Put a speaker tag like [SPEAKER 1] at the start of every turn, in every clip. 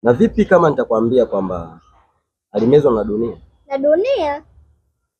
[SPEAKER 1] Na vipi kama nitakwambia kwamba alimezwa na dunia?
[SPEAKER 2] Na dunia?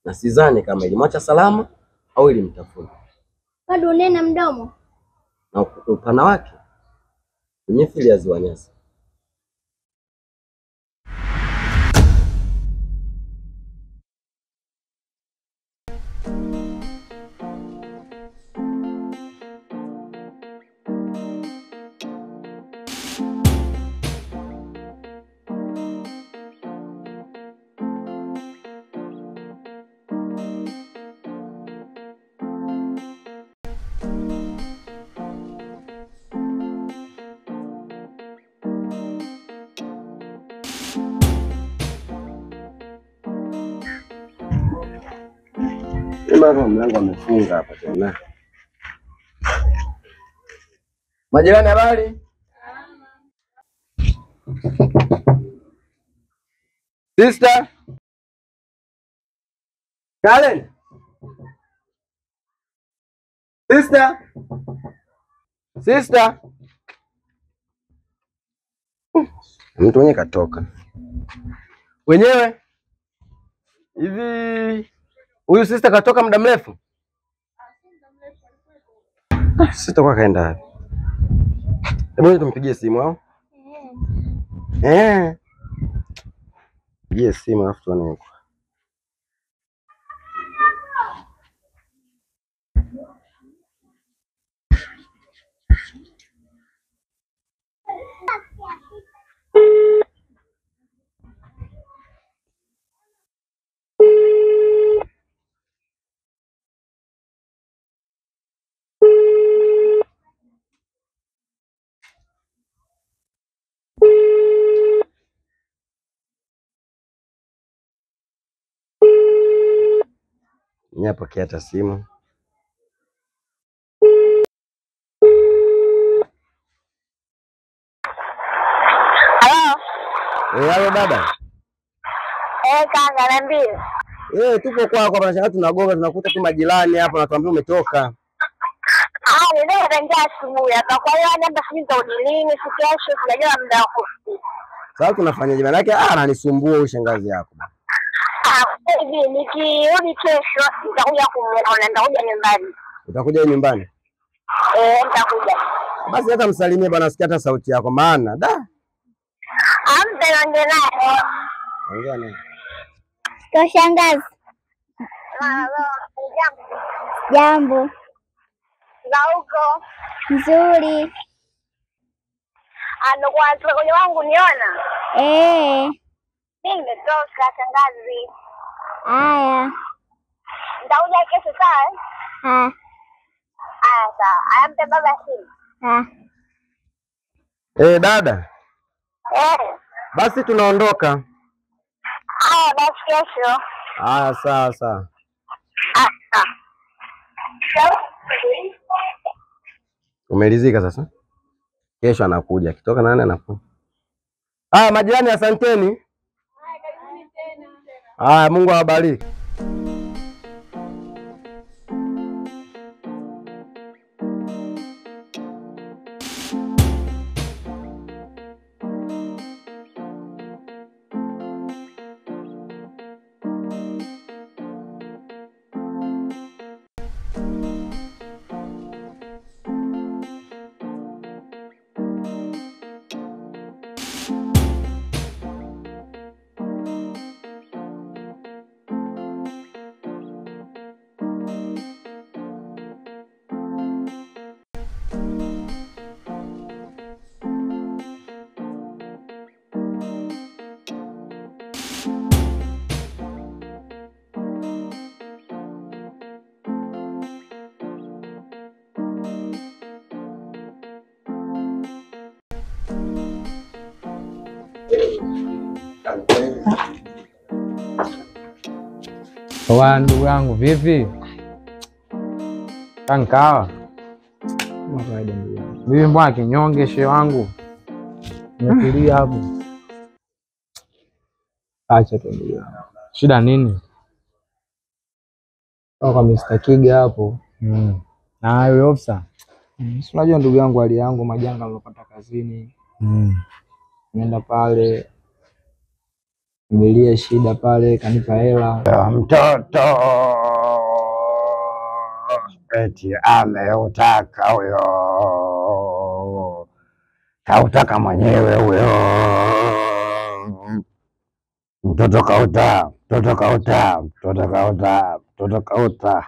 [SPEAKER 1] Na sidhani kama ilimwacha salama au ilimtafuna.
[SPEAKER 2] Kwa dunia na mdomo.
[SPEAKER 1] Na upana wake ni mithili ya ziwa Nyasa. Mlango amefunga hapa tena. Majirani, habari? Sister? Karen? Sister? Sister? Mtu mwenye katoka. Wenyewe? Hivi huyu sister katoka muda mrefu? Sister kwa kaenda wapi? Hebu tumpigie simu au? Pigie simu afu tuone huko. Nyapokea hata simu. Halo dada.
[SPEAKER 2] Kaka niambie.
[SPEAKER 1] Tupo kwako hapa na tunagonga tunakuta tu majirani hapa na tuambia umetoka.
[SPEAKER 2] Ndio ndio asubuhi hapa. Kwa hiyo namba sisi tutalini kesho tunajua muda wako.
[SPEAKER 1] Sasa tunafanyaje? Maana yake ananisumbua huyu shangazi yako.
[SPEAKER 2] Hivi nikirudi kesho nitakuja kumuona, nitakuja nyumbani.
[SPEAKER 1] Utakuja nyumbani?
[SPEAKER 2] Nitakuja.
[SPEAKER 1] Basi hata msalimie bwana, sikia hata sauti yako maana da.
[SPEAKER 2] Ongea naye.
[SPEAKER 1] Ongea naye.
[SPEAKER 2] Kwa shangazi. Jambo. Na huko nzuri. Kwa kwenye wangu niona? Mimi nimetoka shangazi. Haya. Nitakuja kesho sawa? Sawa. Ampe baba simu.
[SPEAKER 1] Dada. Basi tunaondoka.
[SPEAKER 2] Basi kesho.
[SPEAKER 1] Sawa sawa. Umelizika sasa? Kesho anakuja. Akitoka nani anakuja? Majirani asanteni. Mungu awabariki.
[SPEAKER 3] Wa ndugu yangu vipi? Kankawa. Mimi mbona kinyonge shehe wangu. Nimetulia hapo. Acha tu ndugu yangu. Shida nini? Kwa Mr. Kiga hapo. Na hayo ofisa. Unajua ndugu yangu hali yangu majanga nilopata kazini. Nimeenda pale nimelia shida pale, kanipa hela.
[SPEAKER 4] Mtoto eti ameutaka huyo, kautaka mwenyewe huyo. Mtoto kauta, mtoto kauta, mtoto kauta, mtoto kauta.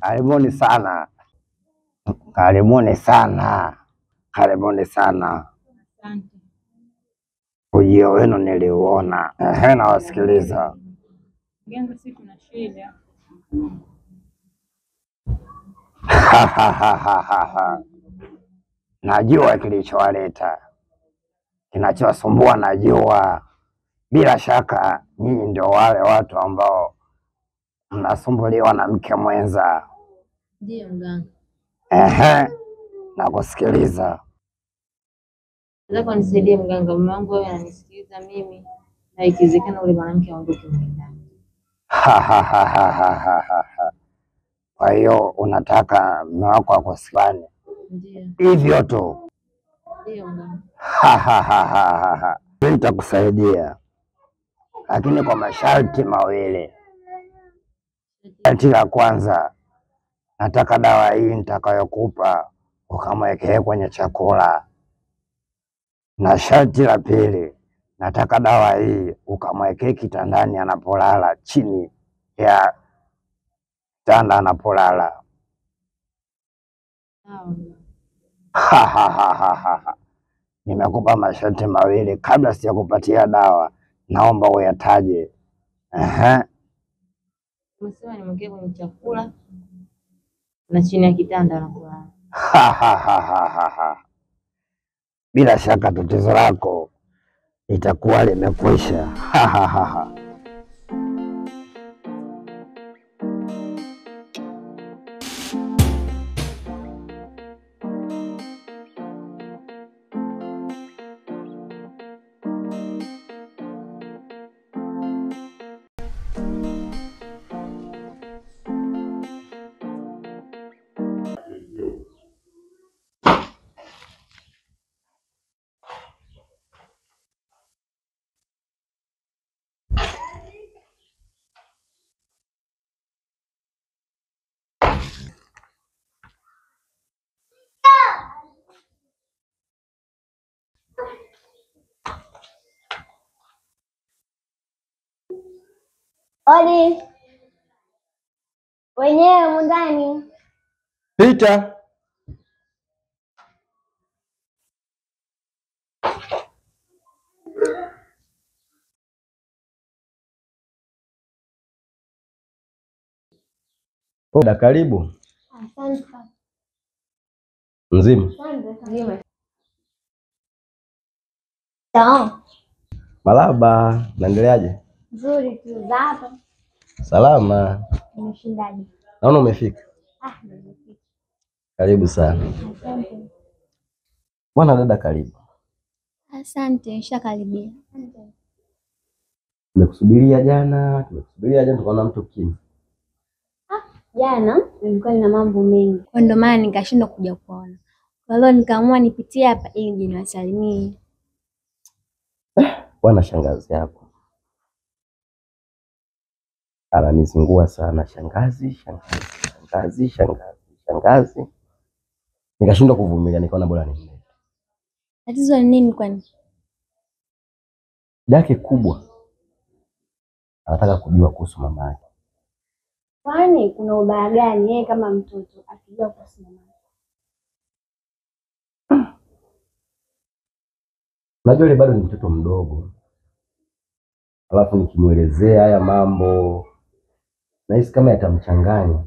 [SPEAKER 4] Karibuni sana, karibuni sana, karibuni sana. Ujio wenu niliuona. Nawasikiliza.
[SPEAKER 5] Mganga, si kuna shida.
[SPEAKER 4] Najua kilichowaleta, kinachowasumbua najua. Bila shaka nyinyi ndio wale watu ambao mnasumbuliwa na mke mwenza.
[SPEAKER 5] Ndiyo mganga.
[SPEAKER 4] Nakusikiliza.
[SPEAKER 5] Nataka unisaidie mganga, mume wangu wewe ananisikiliza mimi, na ikiwezekana ule mwanamke aondoke ndani.
[SPEAKER 4] Kwa hiyo unataka mume wako akusikane?
[SPEAKER 5] Ndiyo.
[SPEAKER 4] Hivyo tu?
[SPEAKER 5] Ndiyo mganga.
[SPEAKER 4] Nitakusaidia, lakini kwa masharti mawili. Sharti la kwanza, nataka dawa hii nitakayokupa ukamwekee kwenye chakula, na sharti la pili, nataka dawa hii ukamwekee kitandani anapolala, chini ya kitanda anapolala. Nimekupa masharti mawili. Kabla sijakupatia dawa, naomba uyataje.
[SPEAKER 5] Umesema nimwekee kwenye chakula na chini ya kitanda anapolala.
[SPEAKER 4] Bila shaka tatizo lako litakuwa limekwisha.
[SPEAKER 2] Odi. Wenyewe mundani.
[SPEAKER 1] Pita. Oda, karibu.
[SPEAKER 2] Asante.
[SPEAKER 1] Mzima?
[SPEAKER 2] Mzima. Sawa.
[SPEAKER 1] Malaba, naendeleaje?
[SPEAKER 2] Nzuri tu za hapa.
[SPEAKER 1] Salama.
[SPEAKER 2] Umeshindaje?
[SPEAKER 1] Naona umefika.
[SPEAKER 2] Nimefika.
[SPEAKER 1] Karibu sana.
[SPEAKER 2] Asante.
[SPEAKER 1] Bwana dada, karibu.
[SPEAKER 2] Asante, nishakaribia.
[SPEAKER 1] Tumekusubiria jana tukaona mtu kimya.
[SPEAKER 2] Jana nilikuwa nina mambo mengi, kwa ndio maana nikashindwa kuja kuona. Kwa hiyo nikaamua nipitie hapa ili nije niwasalimie.
[SPEAKER 1] Bwana shangazi yako ananizingua sana, shangazi. Nikashindwa kuvumilia, nikaona bora nimlete.
[SPEAKER 2] Tatizo ni nini kwani?
[SPEAKER 1] Yake kubwa anataka kujua kuhusu mama yake.
[SPEAKER 2] Kwani kuna ubaya gani yeye kama mtoto akijua kuhusu mama yake?
[SPEAKER 1] Unajua yule bado ni mtoto mdogo, alafu nikimuelezea haya mambo nahisi kama yatamchanganya.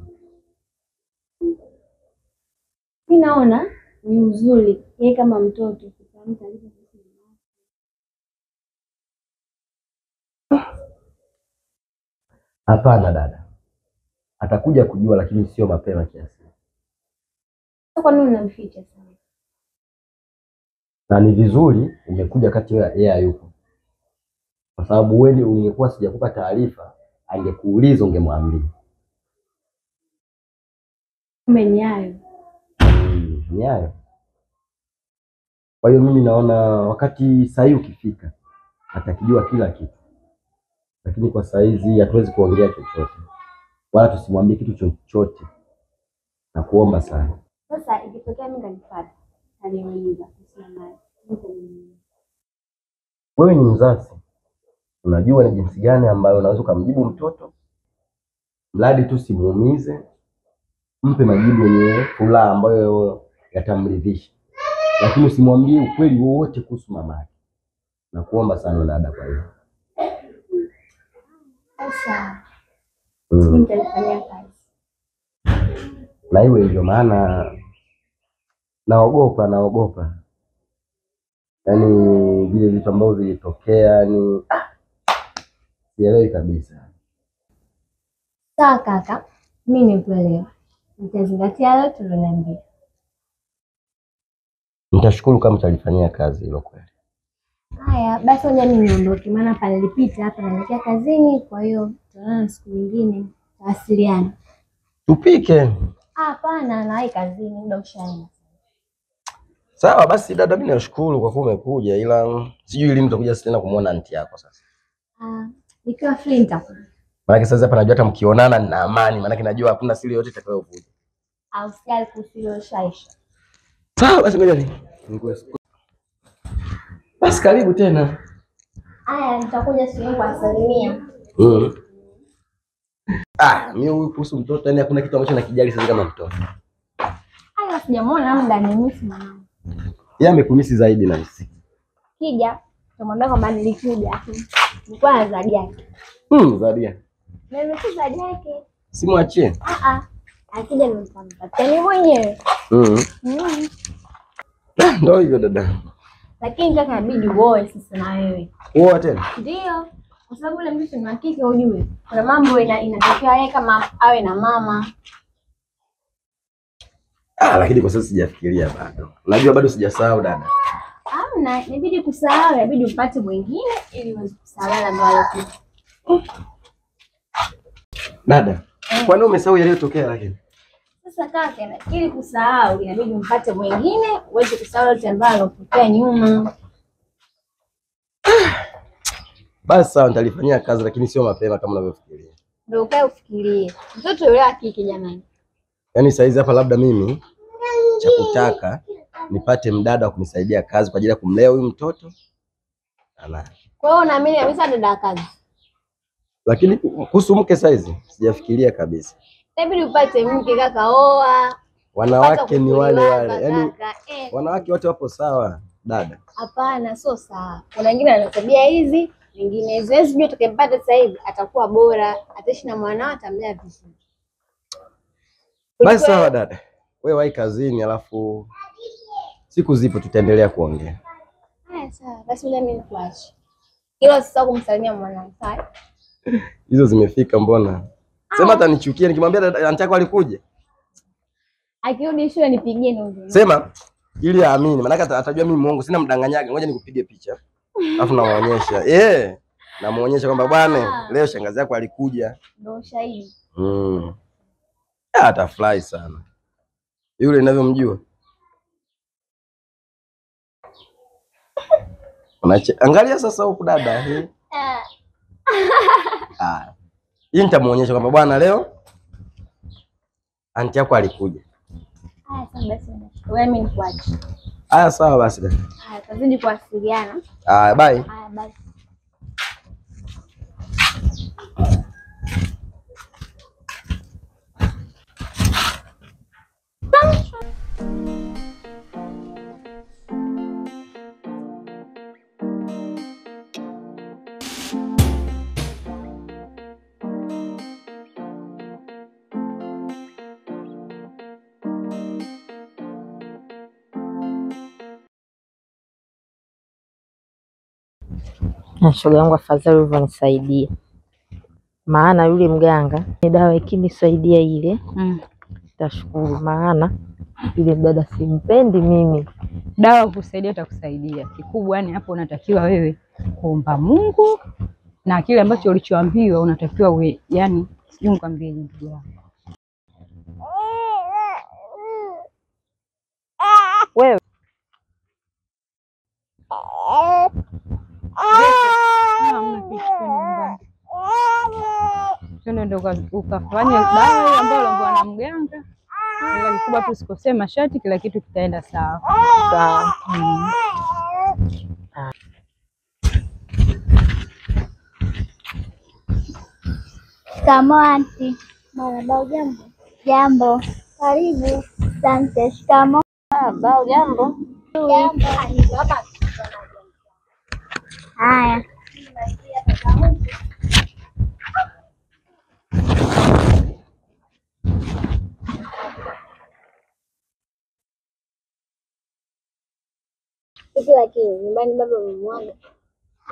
[SPEAKER 2] Mimi naona ni uzuri yeye kama mtoto kufahamu taarifa kuhusu mama yake.
[SPEAKER 1] Hapana dada, atakuja kujua, lakini sio mapema kiasi.
[SPEAKER 2] Kwa nini unamficha sana?
[SPEAKER 1] Na ni vizuri umekuja kati yeye hayupo, kwa sababu wewe ungekuwa sijakupa taarifa, angekuuliza ungemwambia.
[SPEAKER 2] Kumbe ni hayo.
[SPEAKER 1] Ni hayo. Kwa hiyo mimi naona wakati sahihi ukifika atakijua kila kitu, lakini kwa saizi hatuwezi kuongea chochote wala tusimwambie kitu chochote, na kuomba sana.
[SPEAKER 2] Sasa ikitokea mimi kanipata aliniuliza kusema
[SPEAKER 1] wewe ni mzazi, unajua ni jinsi gani ambayo unaweza kumjibu mtoto, mradi tu simuumize, mpe majibu yenye furaha ambayo yatamridhisha, lakini usimwambie ukweli wowote kuhusu mamake. Na kuomba sana dada. Kwa hiyo
[SPEAKER 2] sasa nitalifanyia kazi.
[SPEAKER 1] Na iwe hivyo, maana naogopa yaani vile vitu ambavyo vilitokea ni sielewi kabisa.
[SPEAKER 2] Sawa kaka, mimi nikuelewa. Nitazingatia leo tuloniambia.
[SPEAKER 1] Nitashukuru kama utalifanyia kazi hilo kweli.
[SPEAKER 2] Haya, basi ngoja mimi niondoke, maana pale nilipita hapa naelekea kazini, kwa hiyo tutaonana siku nyingine, tawasiliana.
[SPEAKER 1] Tupike?
[SPEAKER 2] Hapana, nawahi kazini, muda ushaenda.
[SPEAKER 1] Sawa basi dada, mimi nashukuru kwa kuwa umekuja, ila sijui lini utakuja tena kumuona anti yako sasa.
[SPEAKER 2] Nikiwa free nitakuja.
[SPEAKER 1] Maana sasa hapa najua hata mkionana nina amani, maana najua hakuna siri yote itakayovuja.
[SPEAKER 2] Au sijali kusilo shaisha.
[SPEAKER 1] Sawa basi ngoja basi karibu tena.
[SPEAKER 2] Haya, nitakuja siku kuwasalimia.
[SPEAKER 1] Mimi huyu kuhusu mtoto yani hakuna kitu ambacho nakijali sasa kama mtoto.
[SPEAKER 2] Haya, sijamwona muda nimisi mwanangu.
[SPEAKER 1] Yeye amekumisi zaidi na hisi.
[SPEAKER 2] Kija, tumwambia kwamba nilikuja. Nilikuwa na zawadi yake.
[SPEAKER 1] Zawadi yake.
[SPEAKER 2] Nimekuja zawadi yake.
[SPEAKER 1] Simwachie.
[SPEAKER 2] Akija nimpatie ni mwenyewe.
[SPEAKER 1] Ndio hivyo dada.
[SPEAKER 2] Lakini kaka inabidi uoe sasa na wewe.
[SPEAKER 1] Uoe tena?
[SPEAKER 2] Ndio. Kwa sababu ule mtu ni hakika ujue. Kuna mambo inatokea yeye kama awe na mama.
[SPEAKER 1] Lakini kwa sasa sijafikiria bado. Unajua bado sijasahau dada.
[SPEAKER 2] Hamna, inabidi kusahau, inabidi upate mwingine ili uweze kusahau ndio alokuja.
[SPEAKER 1] Dada, kwa nini umesahau yaliyotokea lakini?
[SPEAKER 2] Sasa kaka, ili kusahau inabidi umpate mwingine uweze kusahau yote ambayo alotokea nyuma.
[SPEAKER 1] Basi sawa, nitalifanyia kazi lakini sio mapema kama unavyofikiria.
[SPEAKER 2] Ndio ukae ufikirie. Mtoto yule akiki jamani.
[SPEAKER 1] Yaani saizi hapa labda mimi cha kutaka nipate mdada wa kunisaidia kazi kwa ajili ya kumlea huyu mtoto.
[SPEAKER 2] Kwa hiyo unaamini kabisa dada kazi? Lakini
[SPEAKER 1] kuhusu mke saizi sijafikiria kabisa.
[SPEAKER 2] Inabidi upate mke kaka, oa.
[SPEAKER 1] Wanawake ni wale wale. Yaani wanawake wote wapo sawa dada.
[SPEAKER 2] Hapana, sio sawa. Kuna wengine wana tabia hizi, wengine hizo. Sijui tukempata sasa hivi atakuwa bora, ataishi na mwanao, atamlea vizuri.
[SPEAKER 1] Basi sawa dada. Wewe wahi kazini alafu siku zipo tutaendelea kuongea.
[SPEAKER 2] Haya sawa, basi mimi nikuache. Ila sasa kumsalimia mwanangu, sawa?
[SPEAKER 1] Hizo zimefika mbona? Sema hata nichukie nikimwambia anti yako alikuja.
[SPEAKER 2] Akirudi shule nipigie ndio.
[SPEAKER 1] Sema ili aamini, maana atajua mimi muongo, sina mdanganyaga. Ngoja nikupige picha. Alafu namuonyesha. Namuonyesha kwamba bwana, leo shangazi yako alikuja.
[SPEAKER 2] Ndio shahidi.
[SPEAKER 1] Atafurahi sana. Yule ninavyomjua. Angalia sasa huko dada. Hii nitamuonyesha kwamba bwana leo anti yako alikuja.
[SPEAKER 2] Haya sawa basi. Wewe mimi nikuache.
[SPEAKER 1] Haya sawa basi dada.
[SPEAKER 2] Haya tazidi kuwasiliana.
[SPEAKER 1] Haya bye.
[SPEAKER 2] Haya bye.
[SPEAKER 5] Na shoga yangu afadhali ulivyonisaidia, maana yule mganga ni dawa ikinisaidia ile Tashukuru, maana yule dada simpendi mimi.
[SPEAKER 6] Dawa kusaidia itakusaidia. Kikubwa yani hapo unatakiwa wewe kuomba Mungu na kile ambacho ulichoambiwa unatakiwa wewe, yani sijui nikwambie ndugu yangu.
[SPEAKER 5] Wewe
[SPEAKER 6] Ndo ukafanya dawa ambayo uliambiwa na mganga. Ila kikubwa tu usikosee masharti, kila kitu kitaenda sawa.
[SPEAKER 5] sawa.
[SPEAKER 2] Shikamoo aunty. Marahaba. Jambo. Jambo. Karibu. Asante. Shikamoo.
[SPEAKER 5] Bao jambo.
[SPEAKER 2] Jambo. Haya. Lakini nyumbani baba umemwaga?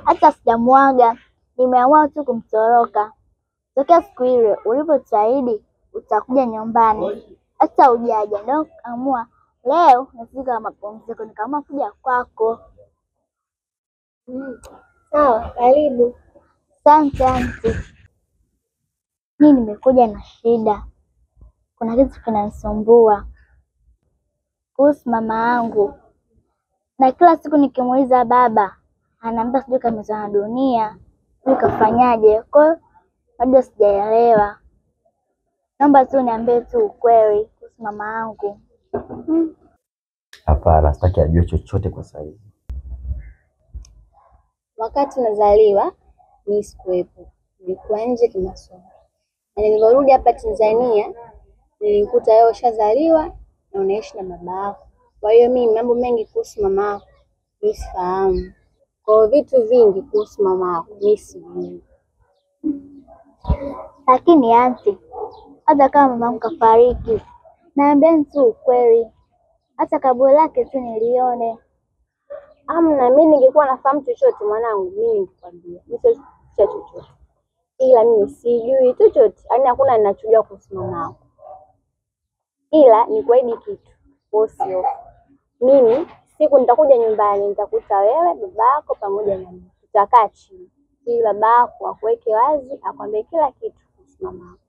[SPEAKER 2] Hata sijamwaga, nimeamua tu kumtoroka. Tokea siku ile ulipotuahidi utakuja nyumbani, hata hujaja. Ndio amua leo nafika mapumziko, nikaamua kuja kwako. Sawa, karibu. Asante aunty. Mimi nimekuja na shida, kuna kitu kinanisumbua kuhusu mama yangu, na kila siku nikimuuliza baba anaambia sijui kamezwa na dunia, sijui kafanyaje. Kwa hiyo bado sijaelewa, naomba tu niambie tu ukweli kuhusu mama yangu.
[SPEAKER 1] Hapana, sitaki ajue chochote kwa sasa hivi.
[SPEAKER 2] Wakati nazaliwa mimi sikuwepo, nilikuwa nje kimasomo, na nilivyorudi hapa Tanzania nilikuta wewe ushazaliwa na unaishi na baba yako. Kwa hiyo mimi mambo mengi kuhusu mama yako mimi sifahamu. Kwa hiyo vitu vingi kuhusu mama yako mimi sijui. Lakini aunty, hata kama mama yangu kafariki, naambia tu ukweli, hata kaburi lake tu nilione. Amna, mimi ningekuwa nafahamu chochote mwanangu, mimi ningekwambia. Mimi sio chochote, ila mimi sijui chochote, yaani hakuna ninachojua kuhusu mama yako, ila nikuahidi kitu, usio mimi siku nitakuja nyumbani nitakuta wewe, babako pamoja na mimi, tutakaa chini ili babako akuweke wazi, akwambie kila kitu kuhusu mama yako.